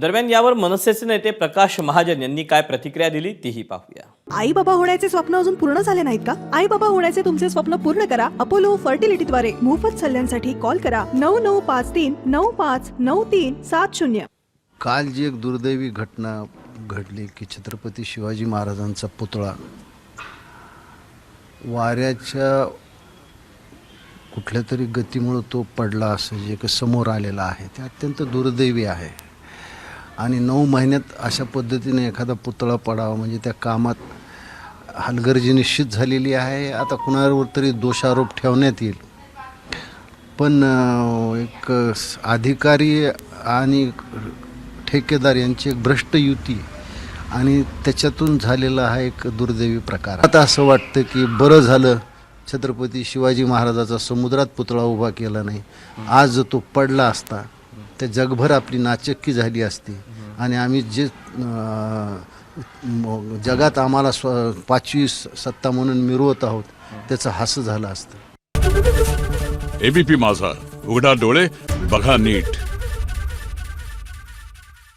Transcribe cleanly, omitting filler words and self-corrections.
दरम्यान यावर मनसेचे नेते प्रकाश महाजन यांनी काय प्रतिक्रिया दिली तीही पाहूया। आई बाबा होण्याचे स्वप्न अजून पूर्ण झाले नाहीत का? आई बाबा होण्याचे तुमचे स्वप्न पूर्ण करा अपोलो फर्टिलिटीद्वारे। मोफत सल्ल्यांसाठी कॉल करा 9953959370। काल जी एक दुर्दैवी घटना घडली की छत्रपती शिवाजी महाराजांचा पुतळा वाऱ्याच्या कुठल्या तरी गतीमुळे तो पडला असं जे समोर आलेलं आहे ते अत्यंत दुर्दैवी आहे। आणि 9 महिन्यात अशा पद्धतीने एखादा पुतळा पडावा म्हणजे त्या कामात हलगर्जी निश्चित झालेली आहे। आता कुणावर तरी दोषारोप ठेवण्यात येईल, पण एक अधिकारी आणि ठेकेदार यांची एक भ्रष्ट युती आणि त्याच्यातून झालेला हा एक दुर्दैवी प्रकार। आता असं वाटतं की बरं झालं छत्रपती शिवाजी महाराजाचा समुद्रात पुतळा उभा केला नाही। आज जर तो पडला असता तर जगभर आपली नाचक्की झाली असती आणि आम्ही जे जगात आम्हाला 5वी सत्ता म्हणून मिरवत आहोत त्याचं हास्य झालं असतं। एबीपी माझा, उघडा डोळे बघा नीट।